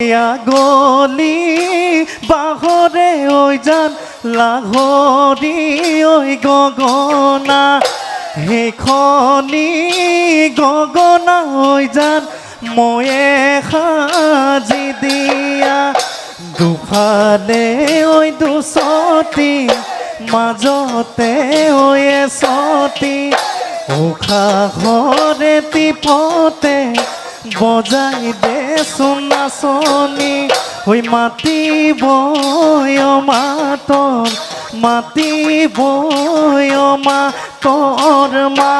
গলি বাহরে ওই জান লাহরি ওই গগনা হেখনি গগনা ওই জান ময়ে সাজি দিয়া দুফালে ওই দুচতি মাজতে ওই এচতি উশাহৰে টিপতে বজাই দে নাচনি হৈ মাতিবই মাতৰ মাতিবই মাতৰ মা